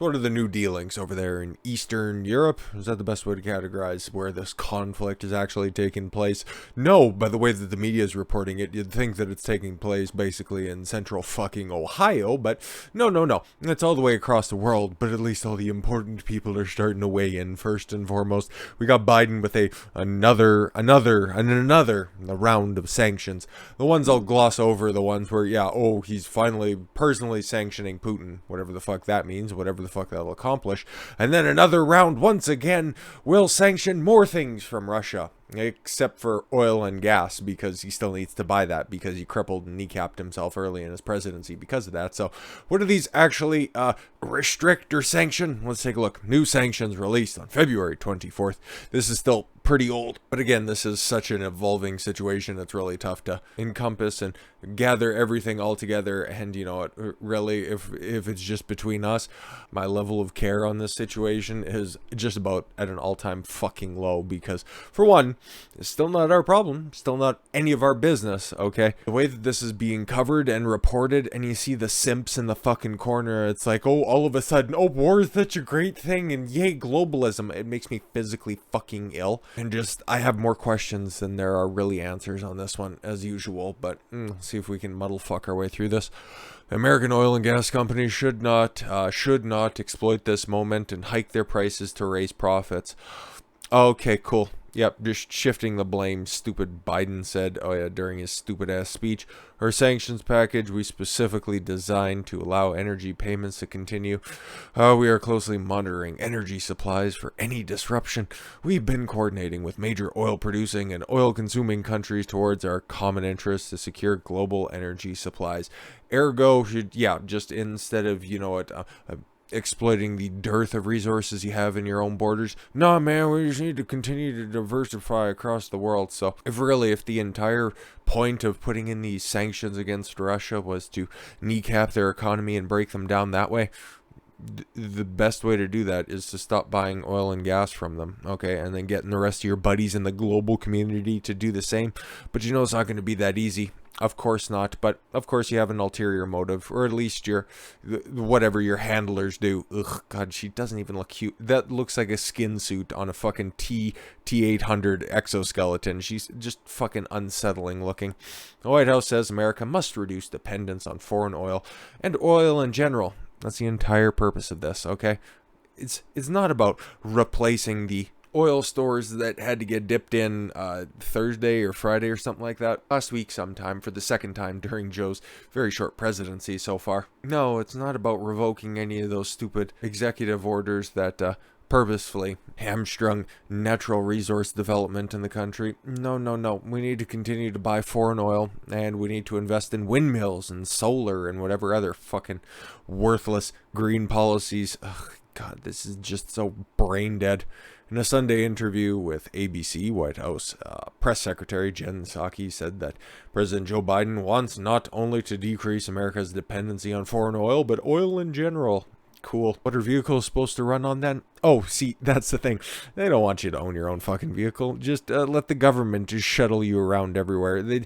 What are the new dealings over there in Eastern Europe? Is that the best way to categorize where this conflict is actually taking place? No, by the way that the media is reporting it, you'd think that it's taking place basically in central fucking Ohio, but no. It's all the way across the world, but at least all the important people are starting to weigh in first and foremost. We got Biden with another round of sanctions. The ones I'll gloss over, the ones where, he's finally personally sanctioning Putin, whatever the fuck that means, whatever the fuck that'll accomplish. And then another round, once again, will sanction more things from Russia, except for oil and gas, because he still needs to buy that, because he crippled and kneecapped himself early in his presidency because of that. So what do these actually restrict or sanction? Let's take a look. New sanctions released on February 24th. This is still pretty old, but again, this is such an evolving situation. It's really tough to encompass and gather everything all together. And you know what, really, if it's just between us, my level of care on this situation is just about at an all-time fucking low, because for one, it's still not our problem, still not any of our business, okay? The way that this is being covered and reported, and you see the simps in the fucking corner, it's like, oh, all of a sudden, oh, war is such a great thing, and yay, globalism. It makes me physically fucking ill. And just, I have more questions than there are really answers on this one, as usual, but see if we can muddle fuck our way through this. American oil and gas companies should not exploit this moment and hike their prices to raise profits. Okay, cool. Yep, just shifting the blame, stupid Biden said, during his stupid-ass speech. Our sanctions package we specifically designed to allow energy payments to continue. We are closely monitoring energy supplies for any disruption. We've been coordinating with major oil-producing and oil-consuming countries towards our common interests to secure global energy supplies. Ergo, just instead of, exploiting the dearth of resources you have in your own borders. Nah, man, we just need to continue to diversify across the world. So if the entire point of putting in these sanctions against Russia was to kneecap their economy and break them down that way, the best way to do that is to stop buying oil and gas from them, okay, and then getting the rest of your buddies in the global community to do the same. But it's not going to be that easy. Of course not, but of course you have an ulterior motive, or at least whatever your handlers do. Ugh, God, she doesn't even look cute. That looks like a skin suit on a fucking T-800 exoskeleton. She's just fucking unsettling looking. The White House says America must reduce dependence on foreign oil and oil in general. That's the entire purpose of this, okay? It's not about replacing the oil stores that had to get dipped in Thursday or Friday or something like that last week sometime for the second time during Joe's very short presidency so far. No, it's not about revoking any of those stupid executive orders that purposefully hamstrung natural resource development in the country. No. We need to continue to buy foreign oil, and we need to invest in windmills and solar and whatever other fucking worthless green policies. Ugh, God, this is just so brain dead. In a Sunday interview with ABC, White House Press Secretary Jen Psaki said that President Joe Biden wants not only to decrease America's dependency on foreign oil, but oil in general. Cool. What are vehicles supposed to run on then? Oh, see, that's the thing. They don't want you to own your own fucking vehicle. Just let the government just shuttle you around everywhere. The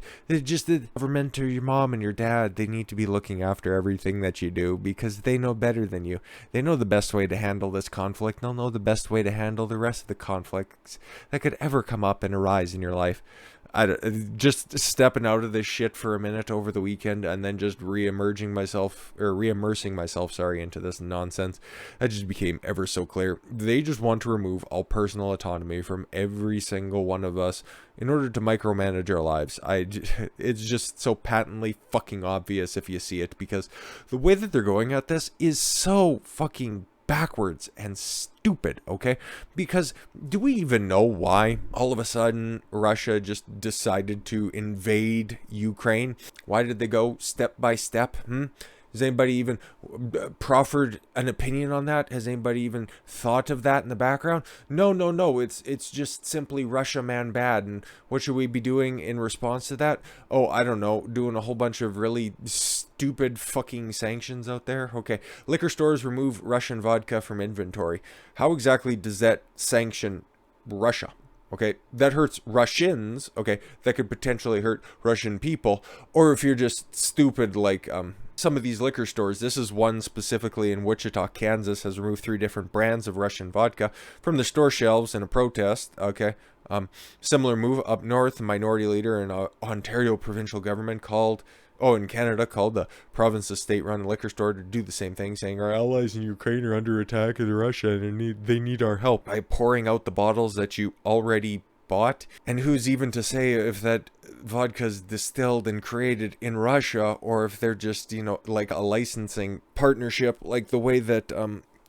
government or your mom and your dad, they need to be looking after everything that you do, because they know better than you. They know the best way to handle this conflict. They'll know the best way to handle the rest of the conflicts that could ever come up and arise in your life. Just stepping out of this shit for a minute over the weekend and then just re-immersing myself into this nonsense. That just became ever so clear. They just want to remove all personal autonomy from every single one of us in order to micromanage our lives. It's just so patently fucking obvious if you see it, because the way that they're going at this is so fucking backwards and stupid, okay? Because do we even know why all of a sudden Russia just decided to invade Ukraine? Why did they go step by step? Has anybody even proffered an opinion on that? Has anybody even thought of that in the background? No. It's just simply Russia man bad. And what should we be doing in response to that? Oh, I don't know. Doing a whole bunch of really stupid fucking sanctions out there. Okay. Liquor stores remove Russian vodka from inventory. How exactly does that sanction Russia? Okay, that hurts Russians. Okay, that could potentially hurt Russian people. Or if you're just stupid like some of these liquor stores. This is one specifically in Wichita, Kansas, has removed 3 different brands of Russian vodka from the store shelves in a protest. Okay. Similar move up north, minority leader in Ontario provincial government in Canada called the province of state-run liquor store to do the same thing, saying our allies in Ukraine are under attack of Russia and they need our help by pouring out the bottles that you already bought. And who's even to say if that vodka's distilled and created in Russia, or if they're just, like a licensing partnership, like the way that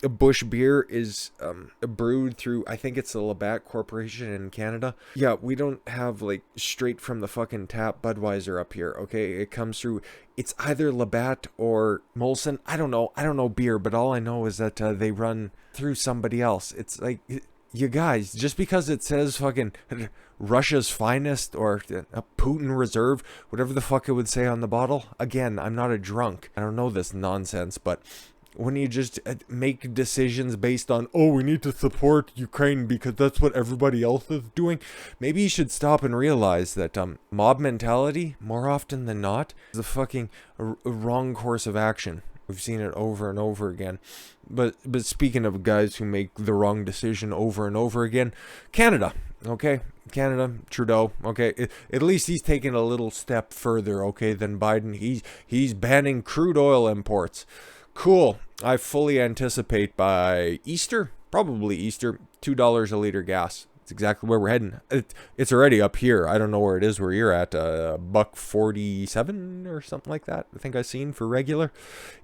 a Bush beer is brewed through, I think it's the Labatt Corporation in Canada. Yeah, we don't have like straight from the fucking tap Budweiser up here, okay? It comes through, it's either Labatt or Molson. I don't know beer, but all I know is that they run through somebody else. It's like, you guys, just because it says fucking Russia's finest or a Putin reserve, whatever the fuck it would say on the bottle. Again, I'm not a drunk. I don't know this nonsense, but when you just make decisions based on, we need to support Ukraine because that's what everybody else is doing, maybe you should stop and realize that mob mentality, more often than not, is a fucking wrong course of action. We've seen it over and over again. But speaking of guys who make the wrong decision over and over again, Canada, okay? Canada, Trudeau, okay? At least he's taking a little step further, okay, than Biden. He's banning crude oil imports. Cool. I fully anticipate by Easter, probably Easter, $2 a liter gas. It's exactly where we're heading. It's already up here. I don't know where it is where you're at. $1.47 or something like that. I think I've seen for regular.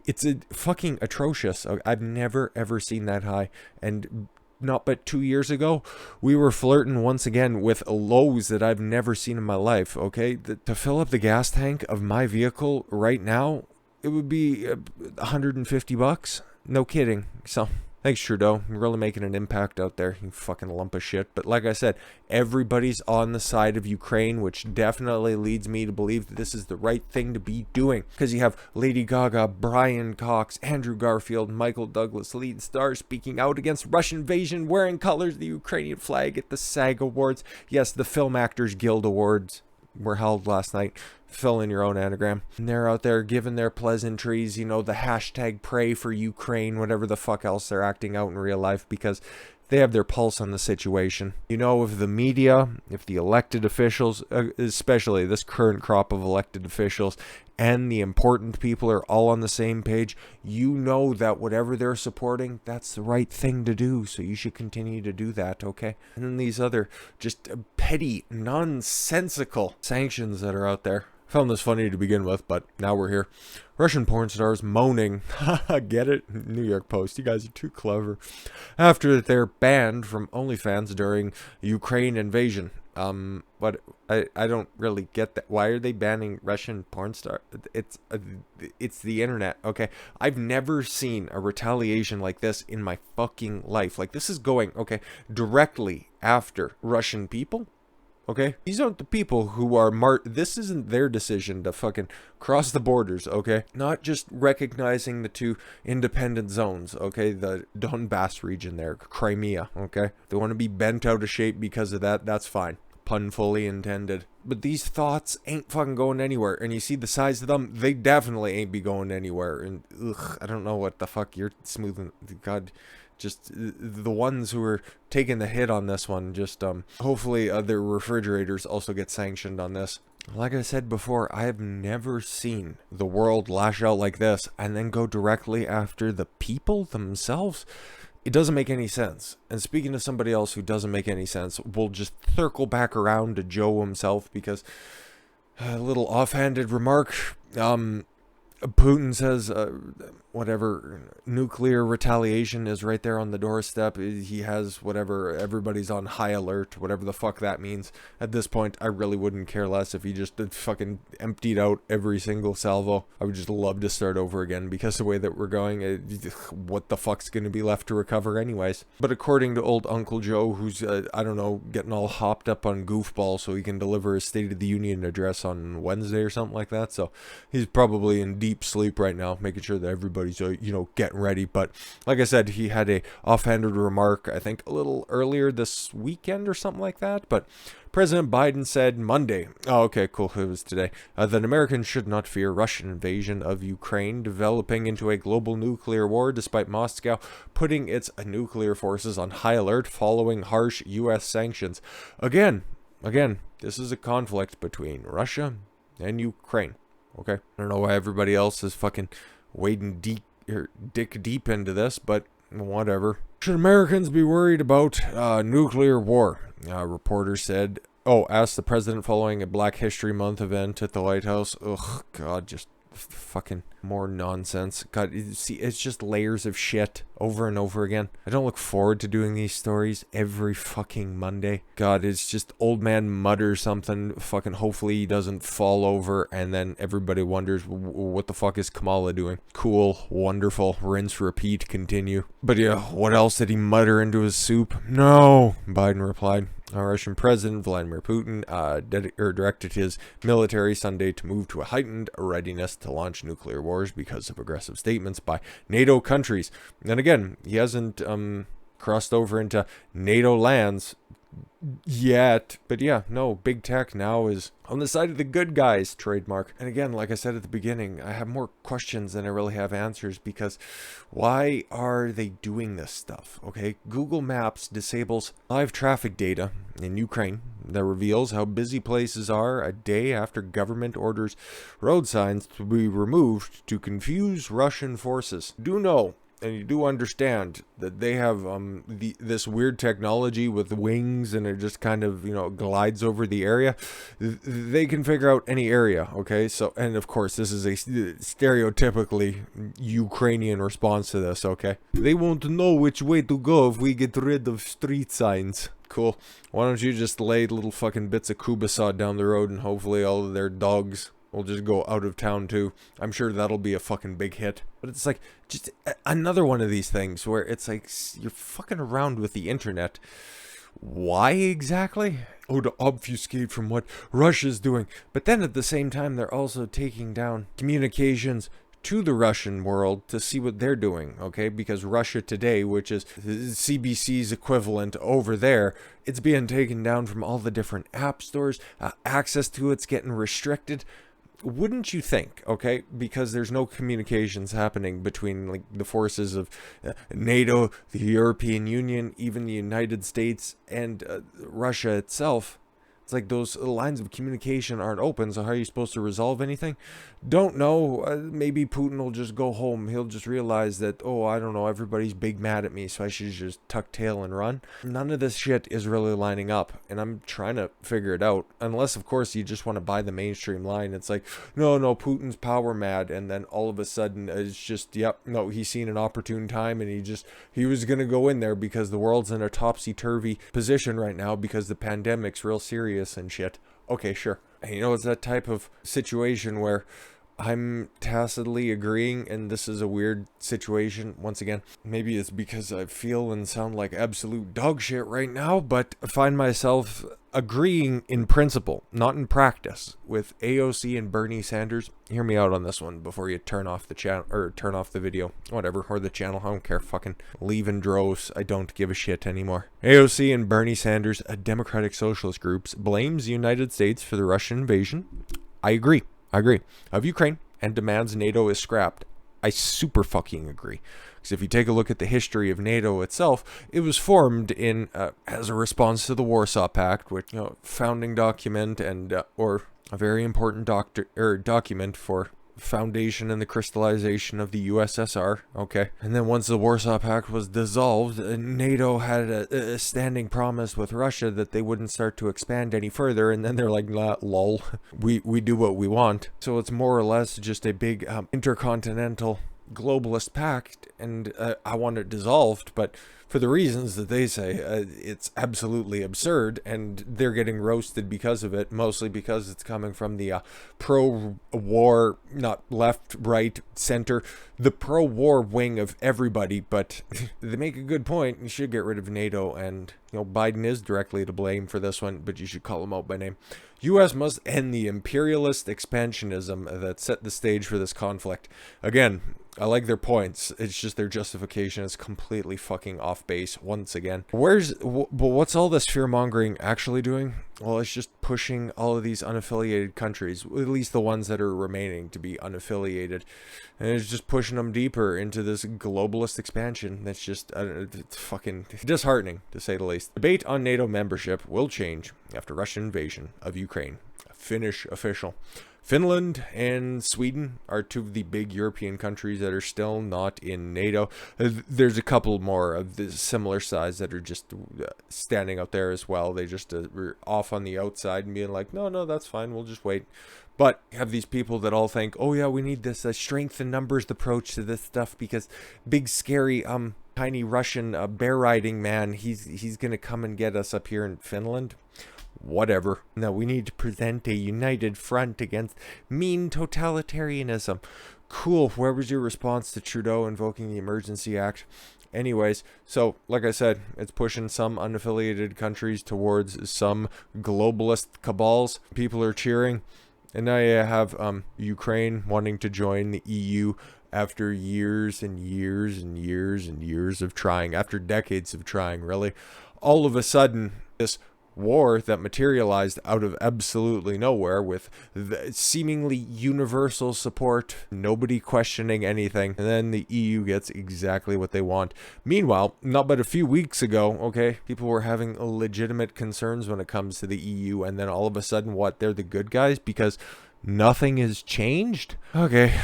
It's fucking atrocious. I've never ever seen that high. And not but 2 years ago, we were flirting once again with lows that I've never seen in my life. Okay, to fill up the gas tank of my vehicle right now, it would be $150. No kidding. So thanks, Trudeau. You're really making an impact out there, you fucking lump of shit. But like I said, everybody's on the side of Ukraine, which definitely leads me to believe that this is the right thing to be doing. Because you have Lady Gaga, Brian Cox, Andrew Garfield, Michael Douglas, lead stars, speaking out against Russian invasion, wearing colors of the Ukrainian flag at the SAG Awards. Yes, the Film Actors Guild Awards were held last night. Fill in your own anagram. And they're out there giving their pleasantries, the hashtag pray for Ukraine, whatever the fuck else they're acting out in real life, because they have their pulse on the situation. If the media, if the elected officials, especially this current crop of elected officials, and the important people are all on the same page, that whatever they're supporting, that's the right thing to do. So you should continue to do that, okay? And then these other just petty, nonsensical sanctions that are out there. I found this funny to begin with, but now we're here. Russian porn stars moaning. Get it? New York Post. You guys are too clever. After they're banned from OnlyFans during Ukraine invasion. But I don't really get that. Why are they banning Russian porn stars? It's the internet, okay? I've never seen a retaliation like this in my fucking life. Like, this is going, okay, directly after Russian people. Okay, these aren't the people who are this isn't their decision to fucking cross the borders, okay? Not just recognizing the 2 independent zones, okay? The Donbass region there, Crimea, okay? They want to be bent out of shape because of that, that's fine. Pun fully intended. But these thoughts ain't fucking going anywhere. And you see the size of them, they definitely ain't be going anywhere. And I don't know what the fuck you're smoothing. God, just the ones who are taking the hit on this one, just hopefully their refrigerators also get sanctioned on this. Like I said before, I have never seen the world lash out like this and then go directly after the people themselves. It doesn't make any sense. And speaking to somebody else who doesn't make any sense, we'll just circle back around to Joe himself, because a little offhanded remark, Putin says whatever nuclear retaliation is right there on the doorstep. He has whatever, everybody's on high alert, whatever the fuck that means. At this point, I really wouldn't care less if he just fucking emptied out every single salvo. I would just love to start over again, because the way that we're going, what the fuck's going to be left to recover anyways? But according to old Uncle Joe, who's, I don't know, getting all hopped up on goofball so he can deliver his State of the Union address on Wednesday or something like that. So he's probably in deep sleep right now, making sure that everybody everybody's, getting ready. But like I said, he had a offhanded remark, I think a little earlier this weekend or something like that. But President Biden said Monday, oh, okay, cool, it was today, that Americans should not fear Russian invasion of Ukraine developing into a global nuclear war, despite Moscow putting its nuclear forces on high alert following harsh U.S. sanctions. Again, this is a conflict between Russia and Ukraine, okay? I don't know why everybody else is fucking wading dick deep into this, but whatever. Should Americans be worried about nuclear war? Reporter said, asked the president following a Black History Month event at the White House. Ugh, God, just fucking more nonsense. God, see, it's just layers of shit over and over again. I don't look forward to doing these stories every fucking Monday. God, it's just old man mutters something, fucking hopefully he doesn't fall over, and then everybody wonders, what the fuck is Kamala doing? Cool, wonderful, rinse, repeat, continue. But yeah, what else did he mutter into his soup? No, Biden replied. Russian President Vladimir Putin directed his military Sunday to move to a heightened readiness to launch nuclear wars because of aggressive statements by NATO countries. And again, he hasn't crossed over into NATO lands yet, but yeah, no, big tech now is on the side of the good guys, trademark. And again, like I said at the beginning, I have more questions than I really have answers, because why are they doing this stuff? Okay, Google Maps disables live traffic data in Ukraine that reveals how busy places are a day after government orders road signs to be removed to confuse Russian forces. Do know, and you do understand, that they have this weird technology with wings, and it just kind of, glides over the area. They can figure out any area, okay? So, and of course, this is a stereotypically Ukrainian response to this, okay? They won't know which way to go if we get rid of street signs. Cool. Why don't you just lay little fucking bits of kubasod down the road, and hopefully all of their dogs will just go out of town too. I'm sure that'll be a fucking big hit. But it's like, just another one of these things where it's like, you're fucking around with the internet. Why exactly? Oh, to obfuscate from what Russia's doing. But then at the same time, they're also taking down communications to the Russian world to see what they're doing, okay? Because Russia Today, which is CBC's equivalent over there, it's being taken down from all the different app stores. Access to it's getting restricted. Wouldn't you think, okay, because there's no communications happening between like the forces of NATO, the European Union, even the United States, and Russia itself? It's like those lines of communication aren't open, so how are you supposed to resolve anything? Don't know. Maybe Putin will just go home. He'll just realize that, oh, I don't know, everybody's big mad at me, so I should just tuck tail and run. None of this shit is really lining up, and I'm trying to figure it out. Unless, of course, you just want to buy the mainstream line. It's like, no, Putin's power mad, and then all of a sudden, it's just, yep, no, he's seen an opportune time, and he was going to go in there because the world's in a topsy-turvy position right now because the pandemic's real serious and shit. Okay, sure. And it's that type of situation where I'm tacitly agreeing, and this is a weird situation. Once again, maybe it's because I feel and sound like absolute dog shit right now, but I find myself agreeing in principle, not in practice, with AOC and Bernie Sanders. Hear me out on this one before you turn off the channel, or turn off the video, whatever, or the channel. I don't care. Fucking leave in droves. I don't give a shit anymore. AOC and Bernie Sanders, a Democratic Socialist groups, blames the United States for the Russian invasion. I agree of Ukraine, and demands NATO is scrapped. I super fucking agree. Because if you take a look at the history of NATO itself, it was formed in as a response to the Warsaw Pact, which, founding document and or a very important document for foundation and the crystallization of the USSR, okay? And then once the Warsaw Pact was dissolved, NATO had a standing promise with Russia that they wouldn't start to expand any further, and then they're like, nah, lol, we do what we want. So it's more or less just a big intercontinental globalist pact, and I want it dissolved, but for the reasons that they say, it's absolutely absurd, and they're getting roasted because of it, mostly because it's coming from the pro-war, not left, right, center, the pro-war wing of everybody. But they make a good point. You should get rid of NATO and Biden is directly to blame for this one, but you should call him out by name. U.S. must end the imperialist expansionism that set the stage for this conflict. Again, I like their points. It's just their justification is completely fucking off base once again. But what's all this fear-mongering actually doing? Well, it's just pushing all of these unaffiliated countries, at least the ones that are remaining, to be unaffiliated. And it's just pushing them deeper into this globalist expansion that's just it's fucking disheartening, to say the least. Debate on NATO membership will change after Russian invasion of Ukraine. Finnish official. Finland and Sweden are two of the big European countries that are still not in NATO. There's a couple more of the similar size that are just standing out there as well. They just were off on the outside and being like, no, that's fine. We'll just wait. But you have these people that all think, oh yeah, we need this strength in numbers approach to this stuff because big scary tiny Russian bear riding man, he's gonna come and get us up here in Finland. Whatever. No, we need to present a united front against mean totalitarianism. Cool. Where was your response to Trudeau invoking the Emergency Act? Anyways, so like I said, it's pushing some unaffiliated countries towards some globalist cabals. People are cheering. And now you have Ukraine wanting to join the EU after years and years and years and years of trying, after decades of trying, really. All of a sudden, this war that materialized out of absolutely nowhere with the seemingly universal support, nobody questioning anything, and then the EU gets exactly what they want. Meanwhile, not but a few weeks ago, okay, people were having legitimate concerns when it comes to the EU, and then all of a sudden, what, they're the good guys because nothing has changed? Okay.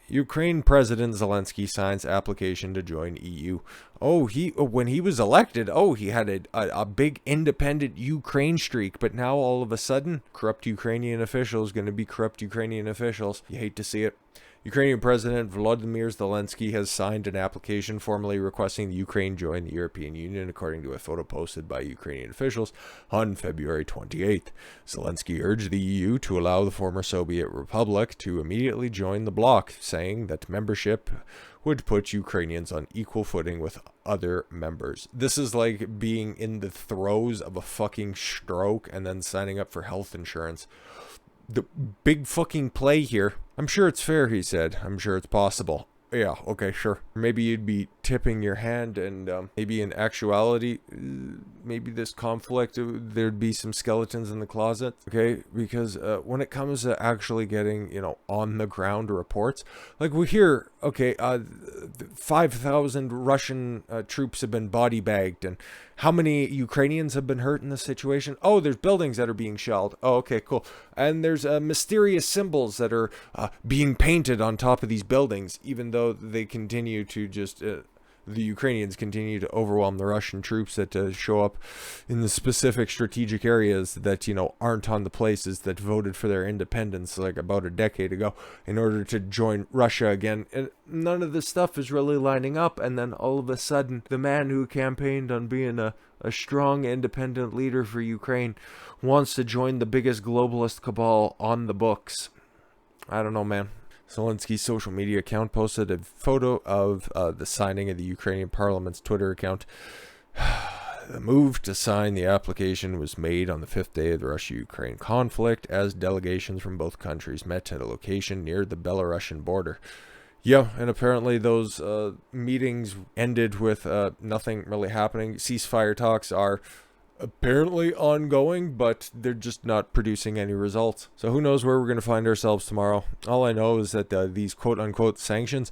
Ukraine President Zelensky signs application to join EU. Oh, when he was elected, he had a big independent Ukraine streak, but now all of a sudden, corrupt Ukrainian officials going to be corrupt Ukrainian officials. You hate to see it. Ukrainian President Volodymyr Zelensky has signed an application formally requesting the Ukraine join the European Union, according to a photo posted by Ukrainian officials on February 28th. Zelensky urged the EU to allow the former Soviet Republic to immediately join the bloc, saying that membership would put Ukrainians on equal footing with other members. This is like being in the throes of a fucking stroke and then signing up for health insurance. The big fucking play here. I'm sure it's fair, he said. I'm sure it's possible. Yeah, okay, sure. Maybe you'd be tipping your hand and maybe in actuality, maybe this conflict, there'd be some skeletons in the closet, okay? Because when it comes to actually getting, on the ground reports, like we hear, okay, 5,000 Russian troops have been body bagged, and how many Ukrainians have been hurt in this situation? Oh, there's buildings that are being shelled. Oh, okay, cool. And there's mysterious symbols that are being painted on top of these buildings, even though they continue to just the Ukrainians continue to overwhelm the Russian troops that show up in the specific strategic areas that, aren't on the places that voted for their independence like about a decade ago in order to join Russia again. And none of this stuff is really lining up. And then all of a sudden, the man who campaigned on being a strong, independent leader for Ukraine wants to join the biggest globalist cabal on the books. I don't know, man. Zelensky's social media account posted a photo of the signing of the Ukrainian parliament's Twitter account. The move to sign the application was made on the 5th day of the Russia-Ukraine conflict as delegations from both countries met at a location near the Belarusian border. Yeah, and apparently those meetings ended with nothing really happening. Ceasefire talks are apparently ongoing, but they're just not producing any results. So who knows where we're going to find ourselves tomorrow. All I know is that these quote-unquote sanctions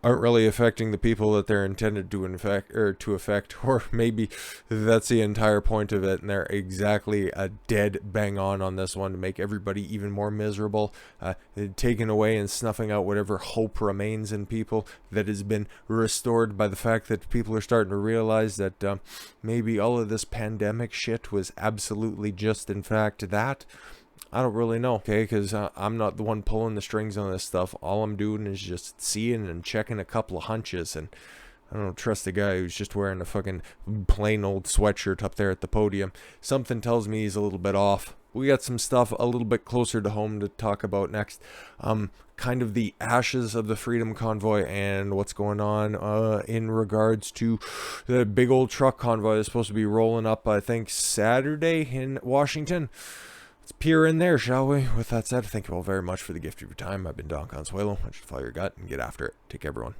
aren't really affecting the people that they're intended to affect, or maybe that's the entire point of it, and they're exactly a dead bang on this one to make everybody even more miserable, taking away and snuffing out whatever hope remains in people that has been restored by the fact that people are starting to realize that maybe all of this pandemic shit was absolutely just in fact that. I don't really know, okay, because I'm not the one pulling the strings on this stuff. All I'm doing is just seeing and checking a couple of hunches, and I don't trust the guy who's just wearing a fucking plain old sweatshirt up there at the podium. Something tells me he's a little bit off. We got some stuff a little bit closer to home to talk about next. Kind of the ashes of the Freedom Convoy and what's going on in regards to the big old truck convoy that's supposed to be rolling up, I think, Saturday in Washington. Let's peer in there, shall we? With that said, thank you all very much for the gift of your time. I've been Don Consuelo. I should follow your gut and get after it. Take care, everyone.